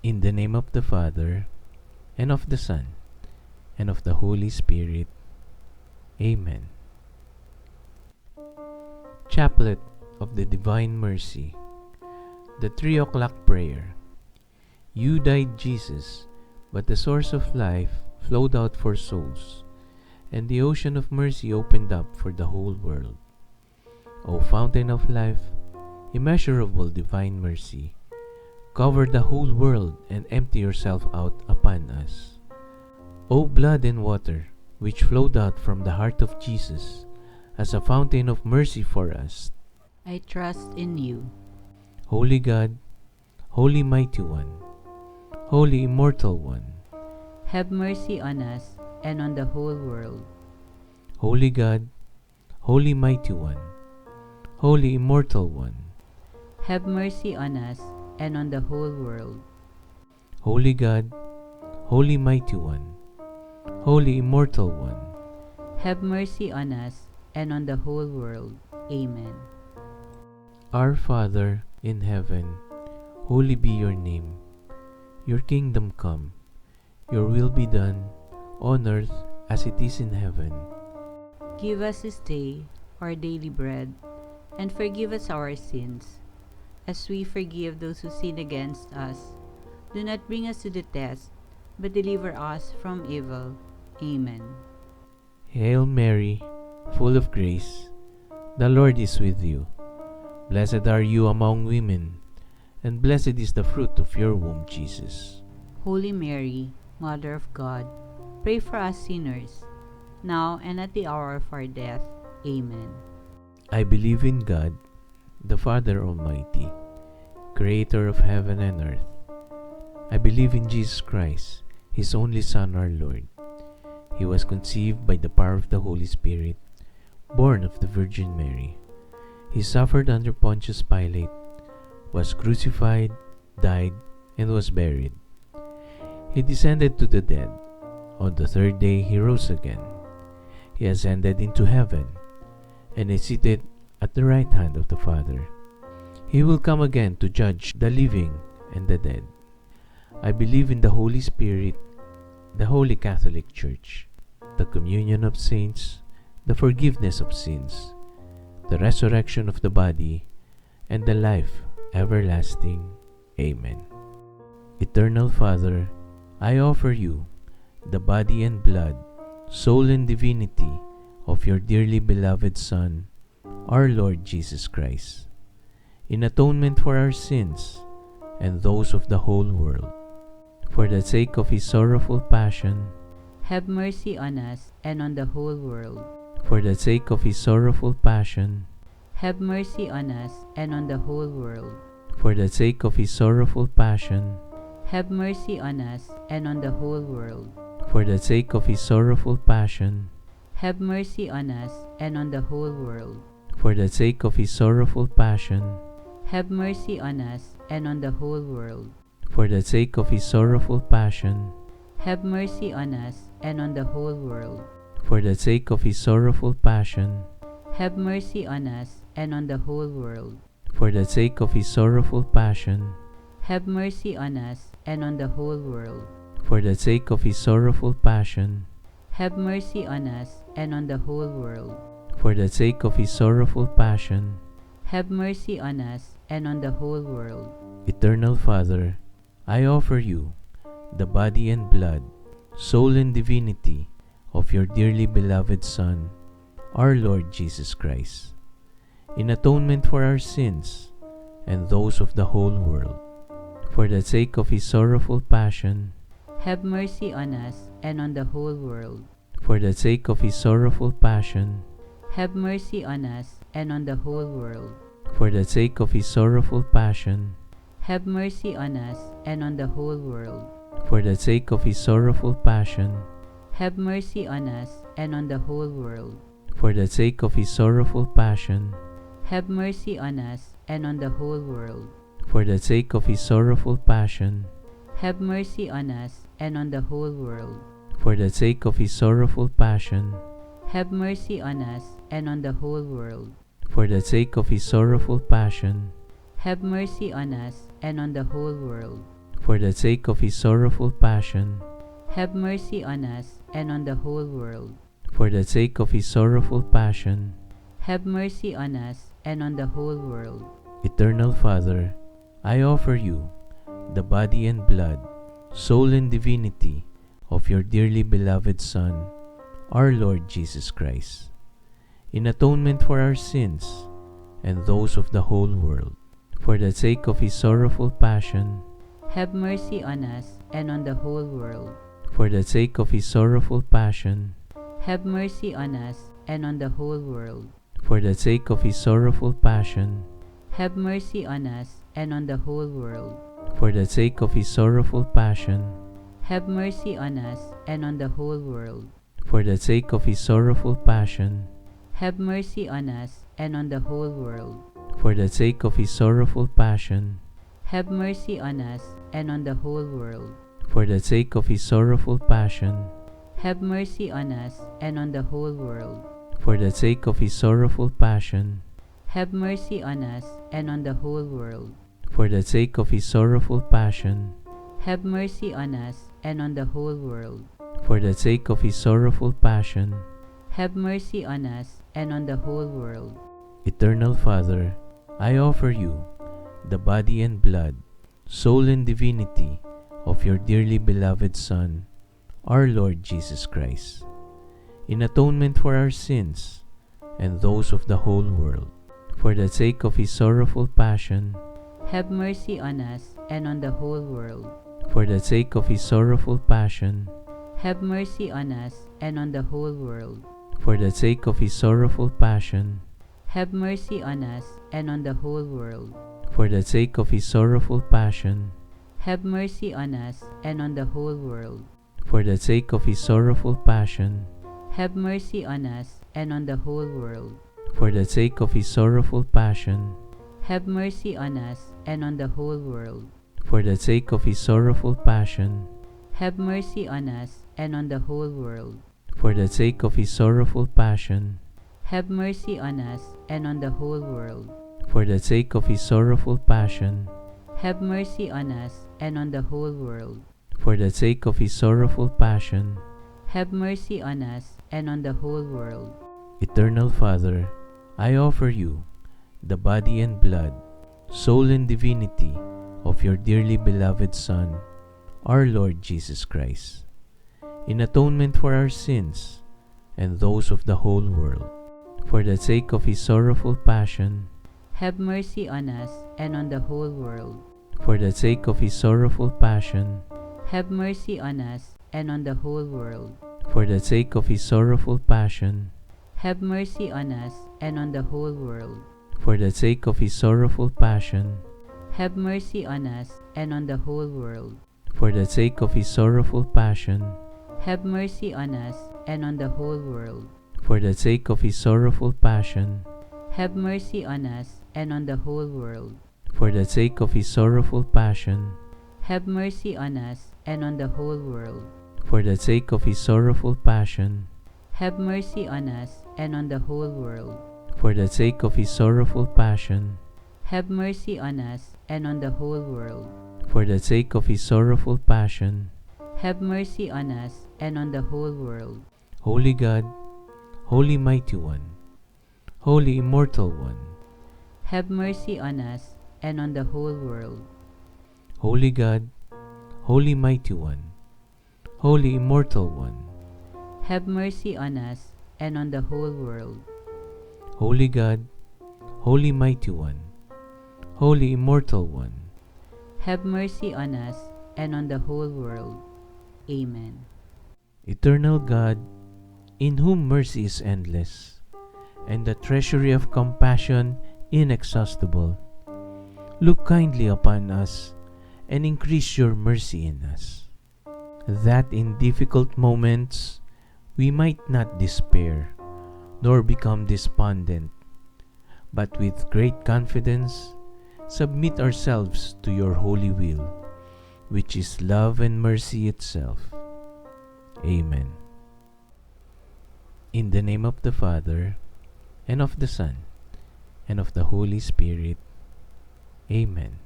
In the name of the Father, and of the Son, and of the Holy Spirit. Amen. Chaplet of the Divine Mercy. The 3 o'clock prayer. You died, Jesus, but the source of life flowed out for souls, and the ocean of mercy opened up for the whole world. O fountain of life, immeasurable divine mercy, cover the whole world and empty yourself out upon us. O blood and water, which flowed out from the heart of Jesus as a fountain of mercy for us, I trust in you. Holy God, Holy Mighty One, Holy Immortal One, Have mercy on us and on the whole world. Holy God, Holy Mighty One, Holy Immortal One, Have mercy on us and on the whole world. Holy God, Holy Mighty One, Holy Immortal One, Have mercy on us and on the whole world. Amen. Our Father in heaven, holy be your name. Your kingdom come, your will be done, on earth as it is in heaven. Give us this day our daily bread, and forgive us our sins, as we forgive those who sin against us. Do not bring us to the test, but deliver us from evil. Amen. Hail Mary, full of grace, the Lord is with you. Blessed are you among women, and blessed is the fruit of your womb, Jesus. Holy Mary, Mother of God, pray for us sinners, now and at the hour of our death. Amen. I believe in God, the Father Almighty, creator of heaven and earth. I believe in Jesus Christ, his only Son, our Lord. He was conceived by the power of the Holy Spirit, born of the Virgin Mary. He suffered under Pontius Pilate, was crucified, died, and was buried. He descended to the dead. On the third day he rose again. He ascended into heaven, and is seated at the right hand of the Father. He will come again to judge the living and the dead. I believe in the Holy Spirit, the Holy Catholic Church, the communion of saints, the forgiveness of sins, the resurrection of the body, and the life everlasting. Amen. Eternal Father, I offer you the body and blood, soul and divinity of your dearly beloved Son, our Lord Jesus Christ, in atonement for our sins and those of the whole world. For the sake of his sorrowful passion, Have mercy on us and on the whole world. for the sake of his sorrowful passion, Have mercy on us and on the whole world. for the sake of his sorrowful passion, Have mercy on us and on the whole world. for the sake of his sorrowful passion, Have mercy on us and on the whole world. for the sake of his sorrowful passion, Have mercy on us and on the whole world. for the sake of his sorrowful passion, Have mercy on us and on the whole world. for the sake of his sorrowful passion, Have mercy on us and on the whole world. for the sake of his sorrowful passion, Have mercy on us and on the whole world. for the sake of his sorrowful passion, Have mercy on us and on the whole world. for the sake of his sorrowful passion. Have mercy on us and on the whole world. Eternal Father, I offer you the body and blood, soul and divinity of your dearly beloved Son, our Lord Jesus Christ, in atonement for our sins and those of the whole world. For the sake of his sorrowful passion, Have mercy on us and on the whole world. for the sake of his sorrowful passion, Have mercy on us and on the whole world. for the sake of his sorrowful passion, Have mercy on us and on the whole world. for the sake of his sorrowful passion, Have mercy on us and on the whole world. for the sake of his sorrowful passion, Have mercy on us and on the whole world. for the sake of his sorrowful passion, Have mercy on us and on the whole world. for the sake of his sorrowful passion, Have mercy on us and on the whole world. for the sake of his sorrowful passion, Have mercy on us and on the whole world. for the sake of his sorrowful passion, have mercy on us and on the whole world. for the sake of his sorrowful passion, Have mercy on us and on the whole world. Eternal Father, I offer you the body and blood, soul and divinity of your dearly beloved Son, our Lord Jesus Christ, in atonement for our sins and those of the whole world. For the sake of his sorrowful passion, Have mercy on us and on the whole world. for the sake of his sorrowful passion, Have mercy on us and on the whole world. for the sake of his sorrowful passion, Have mercy on us and on the whole world. for the sake of his sorrowful passion, Have mercy on us and on the whole world. for the sake of his sorrowful passion, Have mercy on us and on the whole world. for the sake of his sorrowful passion, Have mercy on us and on the whole world. for the sake of his sorrowful passion, Have mercy on us and on the whole world. for the sake of his sorrowful passion, Have mercy on us and on the whole world. for the sake of his sorrowful passion, Have mercy on us and on the whole world. for the sake of his sorrowful passion. Have mercy on us and on the whole world. Eternal Father, I offer you the body and blood, soul and divinity of your dearly beloved Son, our Lord Jesus Christ, in atonement for our sins and those of the whole world. For the sake of his sorrowful passion, Have mercy on us and on the whole world. for the sake of his sorrowful passion, Have mercy on us and on the whole world. for the sake of his sorrowful passion, Have mercy on us and on the whole world. for the sake of his sorrowful passion, Have mercy on us and on the whole world. for the sake of his sorrowful passion, Have mercy on us and on the whole world. for the sake of his sorrowful passion, Have mercy on us and on the whole world. for the sake of his sorrowful passion, Have mercy on us and on the whole world. for the sake of his sorrowful passion, Have mercy on us and on the whole world. for the sake of his sorrowful passion, Have mercy on us and on the whole world. for the sake of his sorrowful passion. Have mercy on us and on the whole world. Eternal Father, I offer you the body and blood, soul and divinity of your dearly beloved Son, our Lord Jesus Christ, in atonement for our sins and those of the whole world. For the sake of his sorrowful passion, Have mercy on us and on the whole world. for the sake of his sorrowful passion, Have mercy on us and on the whole world. for the sake of his sorrowful passion, Have mercy on us and on the whole world. for the sake of his sorrowful passion, Have mercy on us and on the whole world. for the sake of his sorrowful passion, Have mercy on us and on the whole world. for the sake of his sorrowful passion, Have mercy on us and on the whole world. for the sake of his sorrowful passion, Have mercy on us and on the whole world. for the sake of his sorrowful passion, Have mercy on us and on the whole world. for the sake of his sorrowful passion, Have mercy on us and on the whole world. for the sake of his sorrowful passion. Have mercy on us and on the whole world. Holy God, Holy Mighty One, Holy Immortal One, Have mercy on us and on the whole world. Holy God, Holy Mighty One, Holy Immortal One, Have mercy on us and on the whole world. Holy God, Holy Mighty One, Holy Immortal One, Have mercy on us and on the whole world. Amen. Eternal God, in whom mercy is endless, and the treasury of compassion inexhaustible, look kindly upon us and increase your mercy in us, that in difficult moments we might not despair nor become despondent, but with great confidence submit ourselves to your holy will, which is love and mercy itself. Amen. In the name of the Father, and of the Son, and of the Holy Spirit. Amen.